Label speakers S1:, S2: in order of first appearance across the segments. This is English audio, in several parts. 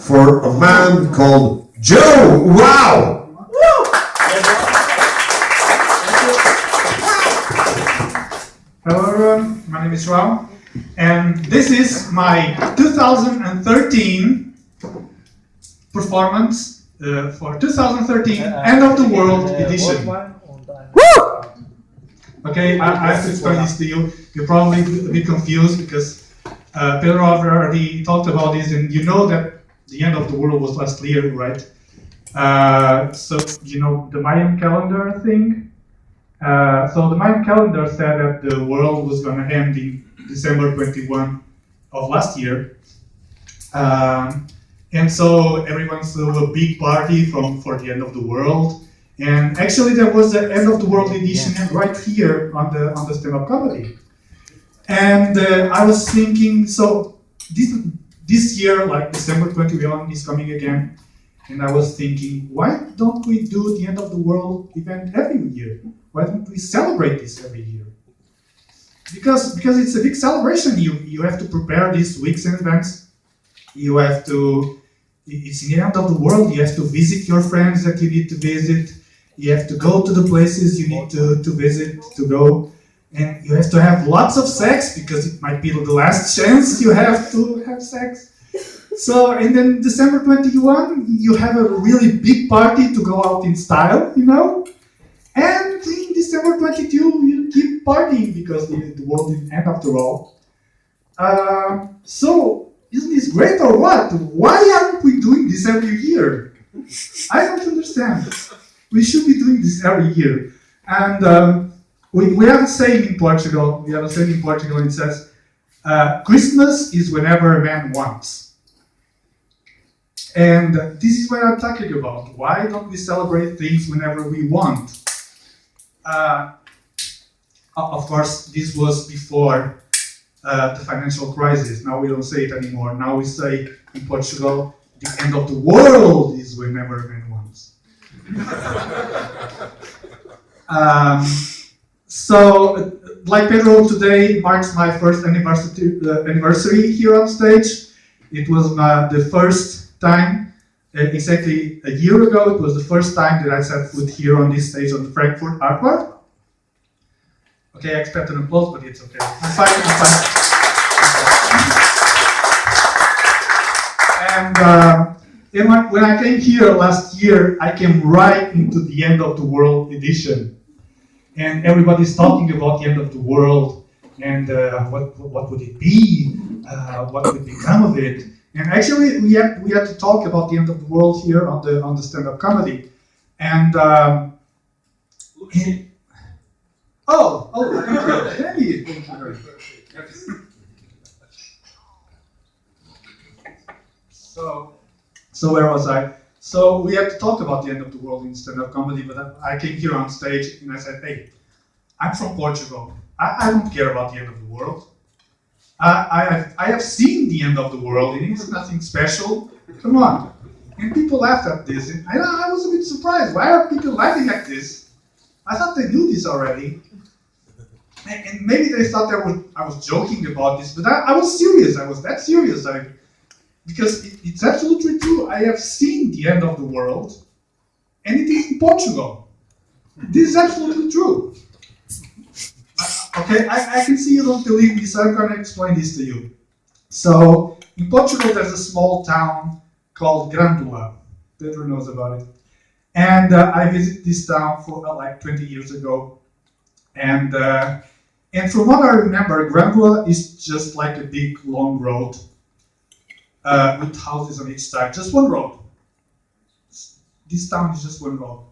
S1: for a man called Joe. Wow!
S2: Hello everyone, my name is Ram, and this is my 2013 performance for 2013 End of the World edition. Okay, I have to explain this to you. You're probably a bit confused because Pedro already talked about this, and you know that the end of the world was last year, right? So you know the Mayan calendar thing. So the Mayan calendar said that the world was going to end in December 21 of last year, and so everyone threw a big party for the end of the world. And actually, there was the end of the world edition right here on the stand-up comedy. And I was thinking, so this year, like December 21 is coming again, and I was thinking, why don't we do the end of the world event every year? Why don't we celebrate this every year? Because it's a big celebration. You have to prepare these weeks in advance. You have to. It's the end of the world. You have to visit your friends that you need to visit. You have to go to the places you need to visit, to go. And you have to have lots of sex because it might be the last chance you have to have sex. So, and then December 21, you have a really big party to go out in style, you know? And in December 22, you keep partying because the world didn't end after all. So, isn't this great or what? Why aren't we doing this every year? I don't understand. We should be doing this every year. And we have a saying in Portugal. We have a saying in Portugal, and it says, Christmas is whenever a man wants. And this is what I'm talking about. Why don't we celebrate things whenever we want? Of course, this was before the financial crisis. Now we don't say it anymore. Now we say in Portugal, the end of the world is whenever a man wants. So, like Pedro, today marks my first anniversary here on stage. It was the first time, exactly a year ago, it was the first time that I set foot here on this stage on the Frankfurt Art Bar. Okay, I expect an applause, but it's okay. I'm fine. And when I came here last year, I came right into the End of the World edition. And everybody's talking about the end of the world and what would it be, what would become of it. And actually, we had to talk about the end of the world here on the stand-up comedy. And thank you. So where was I? So we had to talk about the end of the world in stand-up comedy, but I came here on stage and I said, hey, I'm from Portugal. I don't care about the end of the world. I have seen the end of the world and it's nothing special. Come on. And people laughed at this. And I was a bit surprised. Why are people laughing at this? I thought they knew this already. And maybe they thought I was joking about this, but I was serious. I was that serious. Because it's absolutely true. I have seen the end of the world, and it is in Portugal. This is absolutely true. Okay, I can see you don't believe me, so I'm going to explain this to you. So, in Portugal, there's a small town called Grândola. Pedro knows about it. And I visited this town for like 20 years ago. And from what I remember, Grândola is just like a big, long road. With houses on each side, just one road. This town is just one road.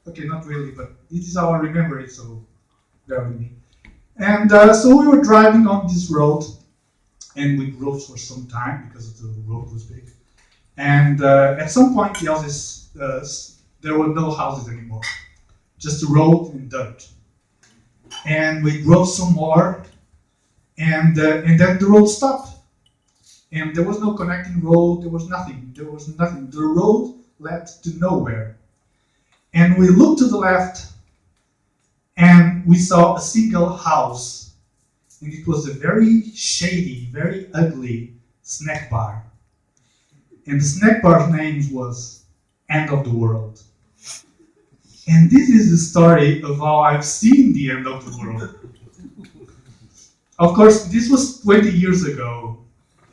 S2: Okay, not really, but this is how I remember it, so bear with me. And so we were driving on this road, and we drove for some time because the road was big. And at some point, the houses, there were no houses anymore, just a road and dirt. And we drove some more, and then the road stopped. And there was no connecting road, there was nothing. The road led to nowhere. And we looked to the left and we saw a single house. And it was a very shady, very ugly snack bar. and the snack bar's name was End of the World. And this is the story of how I've seen the end of the world. Of course, this was 20 years ago.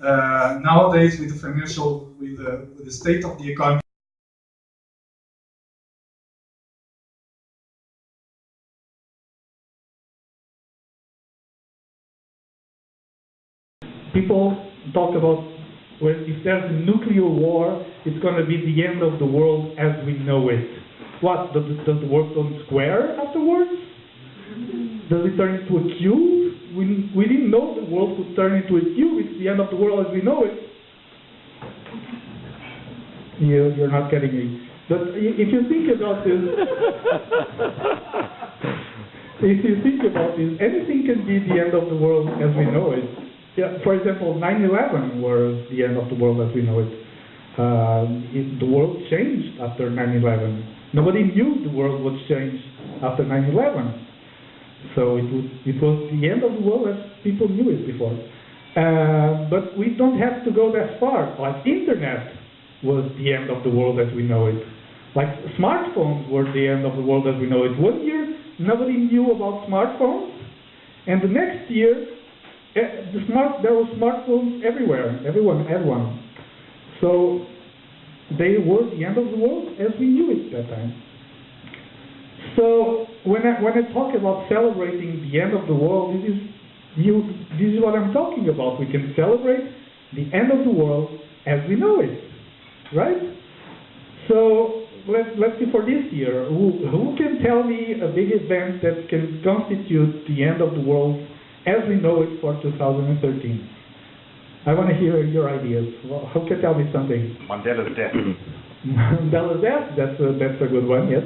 S2: Nowadays, with the state of the economy, people talk about if there's a nuclear war, it's going to be the end of the world as we know it. What, does the world turn square afterwards? Does it turn into a cube? We didn't know the world would turn into a cube. It's the end of the world as we know it. You're not getting me. But if you think about this, anything can be the end of the world as we know it. Yeah, for example, 9/11 was the end of the world as we know it. The world changed after 9/11. Nobody knew the world would change after 9/11. So it was the end of the world as people knew it before. But we don't have to go that far. Like internet was the end of the world as we know it. Like smartphones were the end of the world as we know it. 1 year, nobody knew about smartphones. And the next year, there were smartphones everywhere. Everyone had one. So they were the end of the world as we knew it that time. So when I talk about celebrating the end of the world, this is what I'm talking about. We can celebrate the end of the world as we know it, right? So let's see for this year. Who can tell me a big event that can constitute the end of the world as we know it for 2013? I want to hear your ideas. Well, who can tell me something?
S3: Mandela's death.
S2: Mandela's death. That's a good one. Yes.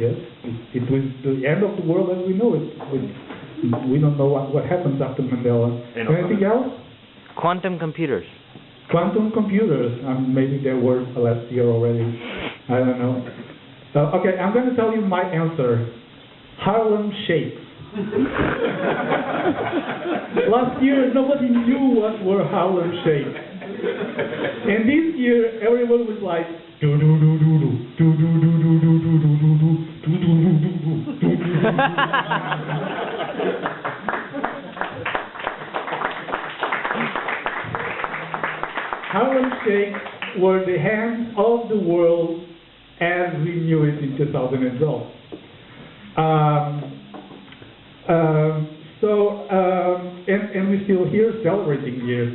S2: Yes. It was the end of the world as we know it. We don't know what happens after Mandela. Anything else?
S4: Quantum computers.
S2: Quantum computers. Maybe there were last year already. I don't know. Okay, I'm going to tell you my answer. Harlem Shakes. Last year, nobody knew what were Harlem Shakes. And this year, everyone was like, do do do do do do do do do do do do do do do. Harlem Shakes were the hands of the world as we knew it in 2012. And we're still here celebrating here,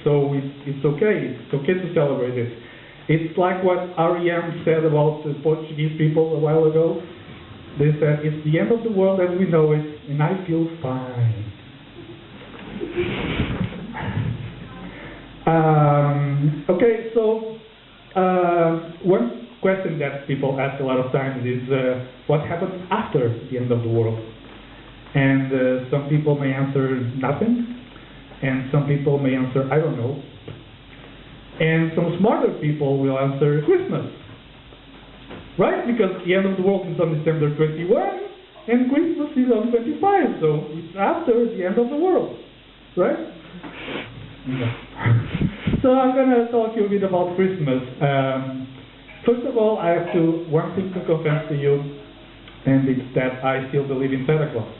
S2: so it's okay. It's okay to celebrate it. It's like what R.E.M. said about the Portuguese people a while ago. They said, it's the end of the world as we know it, and I feel fine. Okay, so one question that people ask a lot of times is, what happens after the end of the world? And some people may answer nothing, and some people may answer, I don't know. And some smarter people will answer Christmas, right? Because the end of the world is on December 21, and Christmas is on 25, so it's after the end of the world, right? Yeah. So I'm going to talk to you a bit about Christmas. First of all, I have one thing to confess to you, and it's that I still believe in Santa Claus.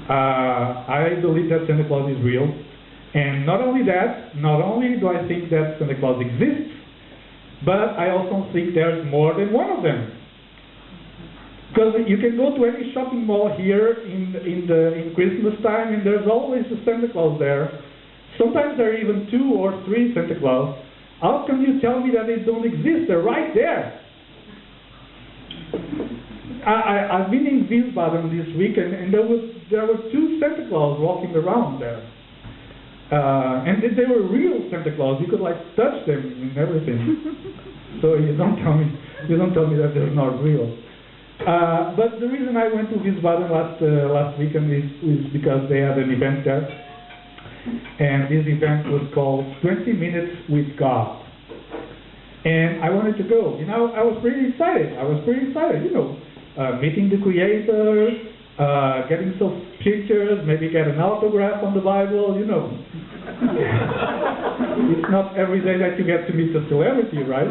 S2: I believe that Santa Claus is real, and not only do I think that Santa Claus exists, but I also think there's more than one of them. Because you can go to any shopping mall here in Christmas time, and there's always a Santa Claus there. Sometimes there are even 2 or 3 Santa Claus. How can you tell me that they don't exist? They're right there. I've been in Wiesbaden this week, and there were 2 Santa Claus walking around there, and they were real Santa Claus. You could touch them and everything. So you don't tell me that they're not real. But the reason I went to Wiesbaden last weekend is because they had an event there, and this event was called 20 Minutes with God. And I wanted to go. I was pretty excited. Meeting the Creator, getting some pictures, maybe get an autograph on the Bible,
S3: It's not every day that you get to meet a celebrity, right?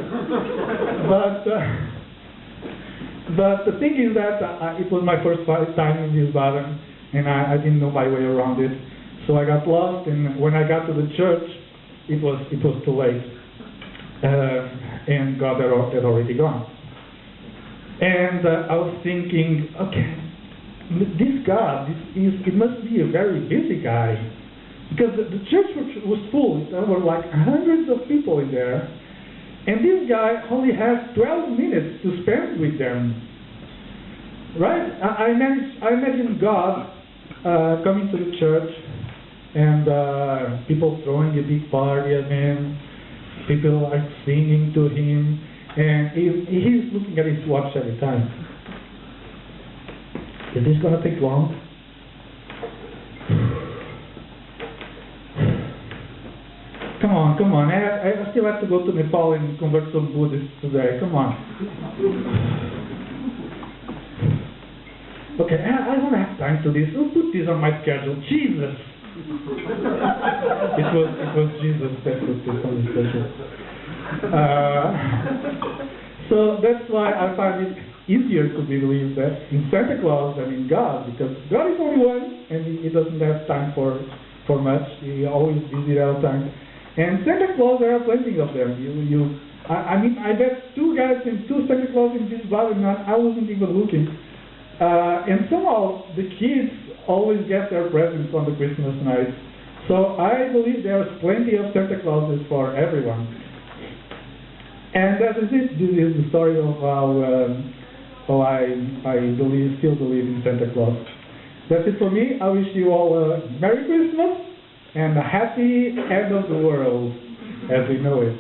S3: But the thing is that it was my first time in Wiesbaden, and I didn't know my way around it. So I got lost, and when I got to the church, it was too late, and God had already gone. And I was thinking, okay, this God, it must be a very busy guy, because the church was full. There were like hundreds of people in there, and this guy only has 12 minutes to spend with them. Right? I imagine God coming to the church, and people throwing a big party at him, people like singing to him, and he's looking at his watch every time. Is this going to take long? Come on. I still have to go to Nepal and convert some Buddhists today. Come on. Okay, I don't have time to this. I'll put this on my schedule. Jesus. It was Jesus that put this on the schedule. So that's why I find it easier to believe that in Santa Claus than in God, because God is only one, and he doesn't have time for much. He's always busy all the time. And Santa Claus, there are plenty of them. I mean, I bet two guys and two Santa Claus in this valley, and I wasn't even looking. And somehow the kids always get their presents on the Christmas night. So I believe there's plenty of Santa Clauses for everyone. And that is it. This is the story of how I still believe in Santa Claus. That's it for me. I wish you all a Merry Christmas and a happy end of the world as we know it.